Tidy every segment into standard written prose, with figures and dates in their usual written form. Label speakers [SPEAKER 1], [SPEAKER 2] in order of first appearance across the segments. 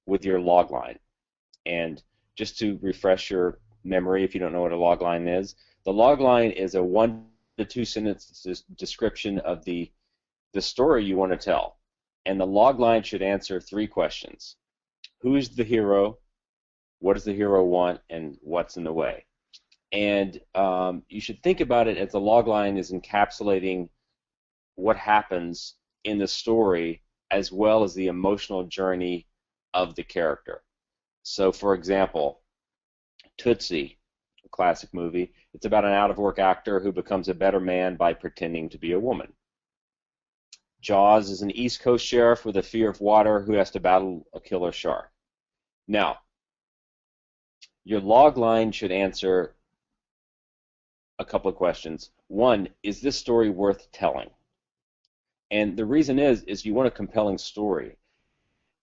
[SPEAKER 1] with your log line. And just to refresh your memory, if you don't know what a log line is, the log line is a 1 to 2 sentence description of the story you want to tell. And the log line should answer 3 questions. Who is the hero? What does the hero want? And what's in the way? And you should think about it as the log line is encapsulating what happens in the story as well as the emotional journey of the character. So, for example, Tootsie, a classic movie, it's about an out-of-work actor who becomes a better man by pretending to be a woman. Jaws is an East Coast sheriff with a fear of water who has to battle a killer shark. Now, your log line should answer a couple of questions. One, is this story worth telling? And the reason is you want a compelling story.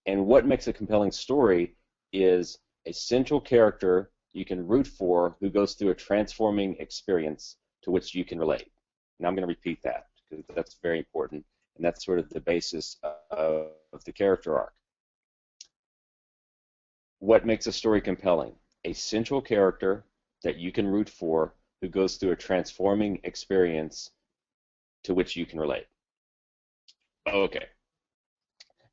[SPEAKER 1] And what makes a compelling story is a central character you can root for who goes through a transforming experience to which you can relate. Now I'm going to repeat that because that's very important, and that's sort of the basis of the character arc. What makes a story compelling? A central character that you can root for who goes through a transforming experience to which you can relate. Okay.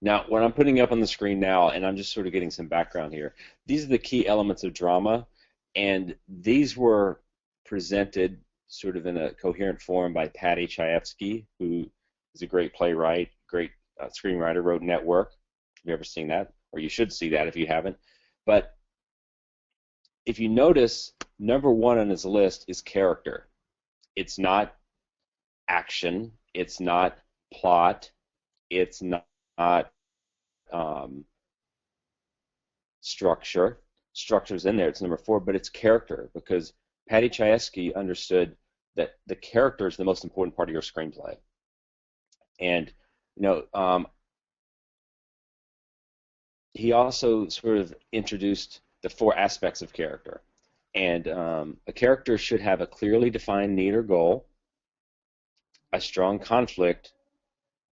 [SPEAKER 1] Now, what I'm putting up on the screen now, and I'm just sort of getting some background here, these are the key elements of drama, and these were presented sort of in a coherent form by Paddy Chayefsky, who is a great playwright, great screenwriter, wrote Network. Have you ever seen that? Or you should see that if you haven't. But if you notice, number one on his list is character. It's not action. It's not plot. It's not structure. Structure's in there. It's number 4, but it's character because Paddy Chayefsky understood that the character is the most important part of your screenplay. And he also sort of introduced the 4 aspects of character. And a character should have a clearly defined need or goal, a strong conflict,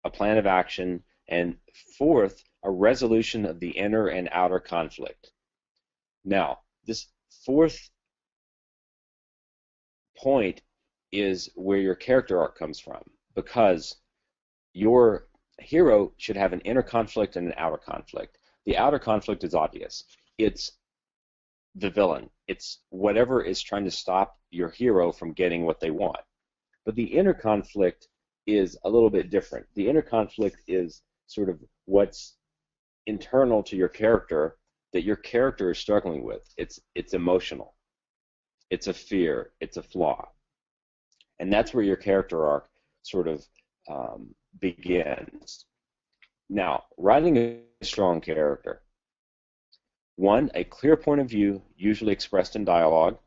[SPEAKER 1] a plan of action, and 4th, a resolution of the inner and outer conflict. Now, this 4th point is where your character arc comes from, because your hero should have an inner conflict and an outer conflict. The outer conflict is obvious. It's the villain. It's whatever is trying to stop your hero from getting what they want. But the inner conflict is a little bit different. The inner conflict is sort of what's internal to your character that your character is struggling with. It's emotional. It's a fear. It's a flaw. And that's where your character arc sort of begins. Now, writing a strong character. 1, a clear point of view, usually expressed in dialogue,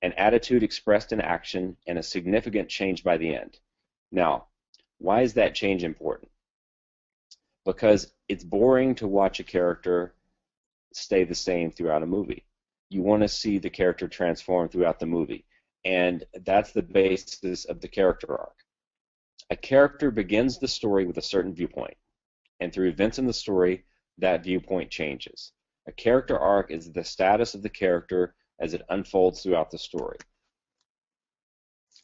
[SPEAKER 1] an attitude expressed in action, and a significant change by the end. Now, why is that change important? Because it's boring to watch a character stay the same throughout a movie. You want to see the character transform throughout the movie, and that's the basis of the character arc. A character begins the story with a certain viewpoint, and through events in the story, that viewpoint changes. A character arc is the status of the character as it unfolds throughout the story.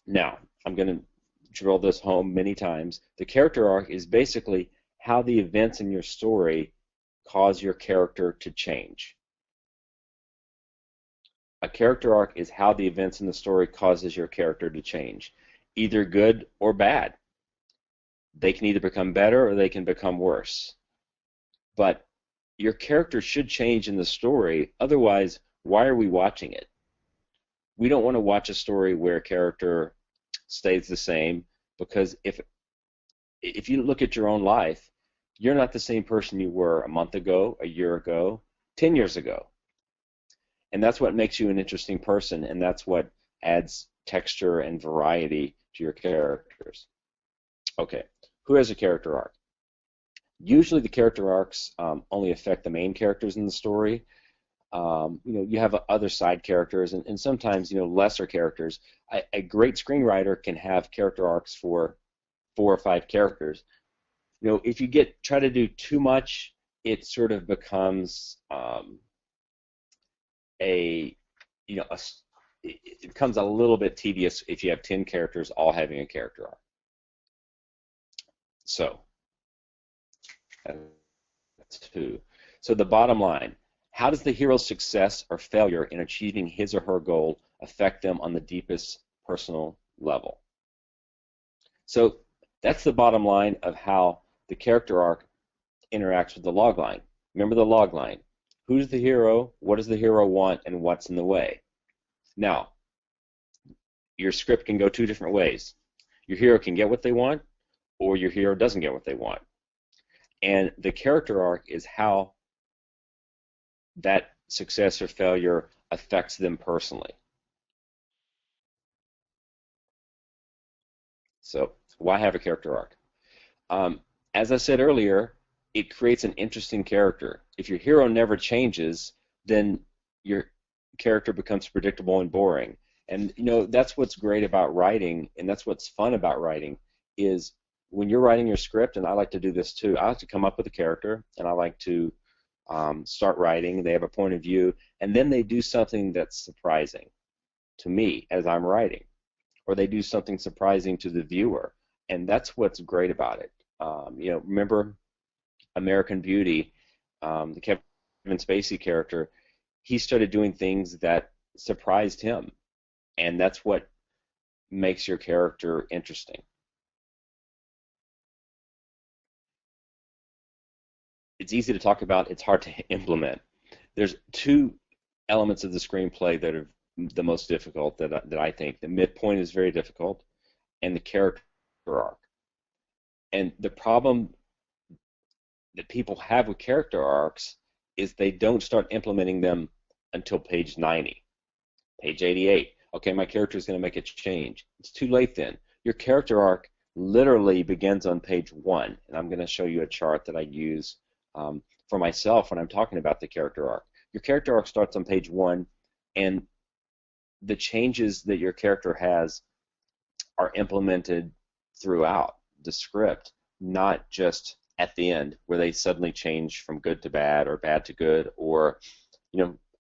[SPEAKER 1] Now, I'm going to drill this home many times. The character arc is basically how the events in your story cause your character to change. A character arc is how the events in the story causes your character to change, either good or bad. They can either become better or they can become worse. But your character should change in the story, otherwise, why are we watching it? We don't want to watch a story where a character stays the same, because if you look at your own life, you're not the same person you were a month ago, a year ago, 10 years ago. And that's what makes you an interesting person, and that's what adds texture and variety to your characters. Okay, who has a character arc? Usually the character arcs only affect the main characters in the story. You have other side characters and sometimes lesser characters. A great screenwriter can have character arcs for 4 or 5 characters. If you try to do too much it sort of becomes a you know a, it becomes a little bit tedious if you have 10 characters all having a character arc. So that's two. So the bottom line, how does the hero's success or failure in achieving his or her goal affect them on the deepest personal level? So that's the bottom line of how the character arc interacts with the log line. Remember the log line. Who's the hero? What does the hero want? And what's in the way? Now, your script can go two different ways. Your hero can get what they want, or your hero doesn't get what they want. And the character arc is how that success or failure affects them personally. So why have a character arc? As I said earlier, it creates an interesting character. If your hero never changes, then your character becomes predictable and boring. And that's what's great about writing, and that's what's fun about writing, is when you're writing your script, and I like to do this too, I like to come up with a character, and I like to start writing. They have a point of view, and then they do something that's surprising to me as I'm writing, or they do something surprising to the viewer, and that's what's great about it. Remember American Beauty, the Kevin Spacey character, he started doing things that surprised him, and that's what makes your character interesting. It's easy to talk about, it's hard to implement. There's two elements of the screenplay that are the most difficult that I think. The midpoint is very difficult, and the character arc. And the problem that people have with character arcs is they don't start implementing them until page 90, page 88. Okay, my character is going to make a change. It's too late then. Your character arc literally begins on page 1, and I'm going to show you a chart that I use for myself when I'm talking about the character arc. Your character arc starts on page 1, and the changes that your character has are implemented throughout the script, not just at the end where they suddenly change from good to bad or bad to good. Or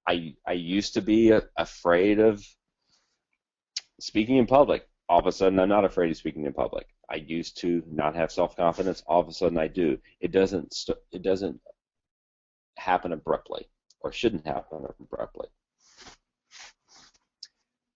[SPEAKER 1] I used to be afraid of speaking in public. All of a sudden I'm not afraid of speaking in public. I used to not have self-confidence. All of a sudden I do. It doesn't happen abruptly, or shouldn't happen abruptly.